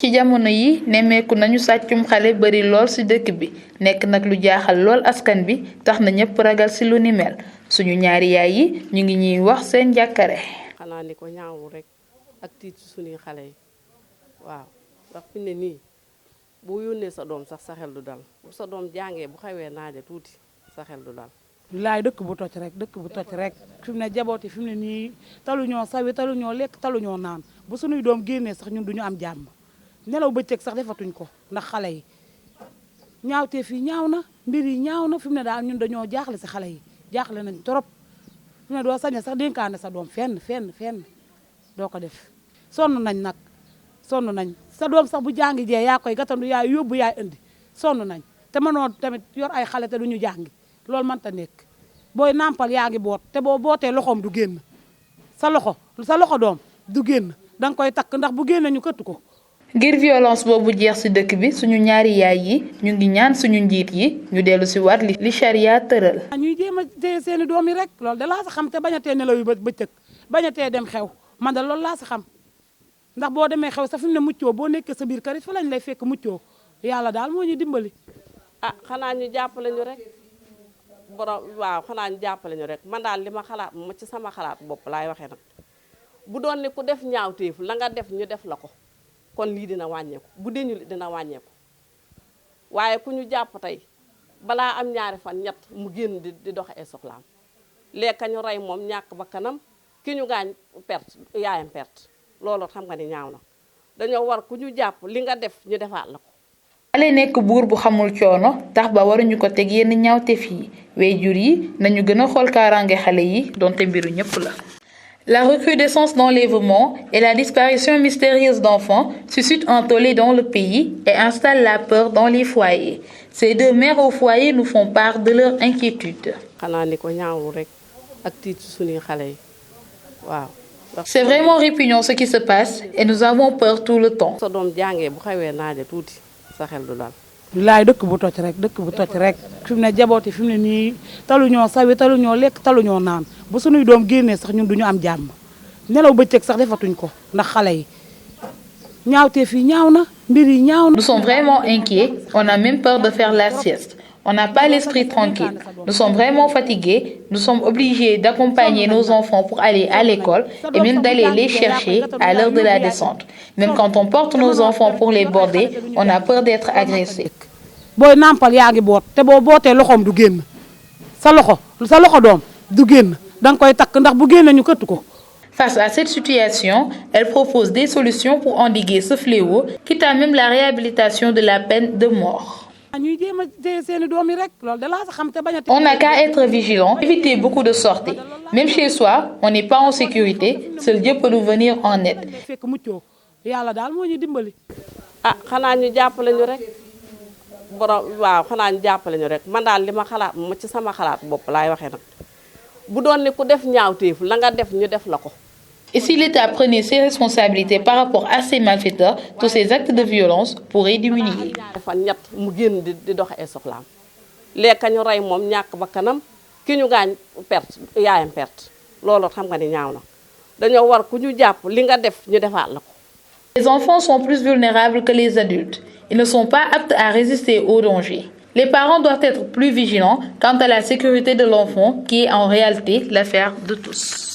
ci jamono yi nemmeeku nañu sàccum xale bari lool ci dëkk bi nekk nag lu jaaxal lool askan bi tax na ñëpp ragal ci lu ni mel suñu ñaari yaay yi ñu ngi ñuy wax seen jàkkare. xanaa ni ko ñaawul rek ak tiit ci suñuy xale yi waaw ndax fi ne nii boo yónnee sa doom sax sa xel du dal bu sa doom jàngee bu xawee naaje tuuti sa xel du dal. laay dëkk bu toj rek fi mu ne jabooti fi mu ne nii taluñoo sawi taluñoo lekk taluñoo naan bu suñuy doom génnee sax ñun duñu am jàmm. nelaw bëccëg sax defatuñ ko ndax xale yi ñaawteef yi ñaaw na mbir yi ñaaw na fi mu ne daal ñun dañoo jaaxle si xale yi jaaxle nañ trop fi mu ne doo sañe sax dénkaane sa doom fenn doo ko def sonn nañ nag sonn nañ sa doom sax bu jàngi jee yaa koy gatandu yaay yóbbu yaay indi sonn nañ te mënoo tamit yor ay xale te duñu jàngi loolu mënta nekk booy nàmpal yaa ngi boot te boo bootee loxoom du génn sa loxo doom du génn danga koy takk ndax bu génne ñu këtt ko. ngir violence boobu jeex ci dëkk bi suñu ñaari yaay yi ñu ngi ñaan suñu njiit yi ñu dellu ci waat li charia tëral. ñuy jéem a téye seeni doom yi rek loolu da laa sa xam te bañ a tee nelaw yu bëccëg bañ a tee dem xew man da loolu laa sa xam ndax boo demee xew sa fi mu ne muccoo boo nekkee sa biir kër it fa lañ lay fekk muccoo yàlla daal moo ñu dimbali. xanaa ñu jàppale ñu rek borom waaw xanaa ñu jàppale ñu rek man daal li ma xalaat ma ci sama xalaat bopp laay waxee nag bu doon ne ku def ñaawteef la nga def ñu def la ko. kon lii dina wàññeeku bu deñu dina wàññeeku waaye ku ñu jàpp tey balaa am ñaari fan ñett mu génn di dox ay soxlaam lekka ñu rey moom ñàkk ba kanam ki ñu gaañ perte yaayam perte loolu xam nga ni ñaaw na dañoo war ku ñu jàpp li nga def ñu defaat la ko. xale nekk buur bu xamul coono tax ba waruñu ko teg yenn ñaawteef yi waajur yi nañu gën a xool kaaraange xale yi donte mbiru ñëpp la. La recrudescence d'enlèvements et la disparition mystérieuse d'enfants suscitent un tollé dans le pays et installent la peur dans les foyers. Ces deux mères au foyer nous font part de leur inquiétude. xanaa ni ko ñaawul rek ak tiit ci suñuy xale yi waaw. C'est vraiment répugnant ce qui se passe et nous avons peur tout le temps. sa doom jàngee bu xawee naaje tuuti sa xel du dal. laay dëkk bu toj rek fi mu ne jabooti fi mu ne nii taluñoo sawi taluñoo lekk taluñoo naan bu suñuy doom génnee sax ñun duñu am jàmm nelaw bëccëg sax defatuñ ko ndax xale yi ñaawteef yi ñaaw na mbir yi ñaaw na. Nous sommes vraiment inquiets, on a même peur de faire la sieste. On n'a pas l'esprit tranquille. Nous sommes vraiment fatigués. Nous sommes obligés d'accompagner nos enfants pour aller à l'école et même d'aller les chercher à l'heure de la descente. Même quand on porte nos enfants pour les border, on a peur d'être agressés. booy nàmpal yaa ngi boot te boo bootee loxoom du génn sa loxo doom du génn danga koy takk ndax bu génne ñu këtt ko. Face à cette situation, elle propose des solutions pour endiguer ce fléau, quitte à même la réhabilitation de la peine de mort. On n'a qu'à être vigilant, éviter beaucoup de sorties. Même chez soi, on n'est pas en sécurité, seul Dieu peut nous venir en aide. xanaa ñu jàppale ñu rek borom waaw xanaa ñu jàppale ñu rek man daal li ma xalaat ma ci sama xalaat bopp laay waxee nag bu doon ne ku def ñaawteef la nga def ñu def la ko. Et si l'État prenait ses responsabilités par rapport à ces malfaiteurs, tous ces actes de violence pourraient diminuer. fan ñett mu génn di dox ay soxlaam lekka ñu rey moom ñàkk ba kanam ki ñu gaañ perte yaayam perte loolu xam nga ni ñaaw na dañoo war ku ñu jàpp li nga def ñu defaat la ko. Les enfants sont plus vulnérables que les adultes. Ils ne sont pas aptes à résister aux dangers. Les parents doivent être plus vigilants quant à la sécurité de l'enfant qui est en réalité l'affaire de tous.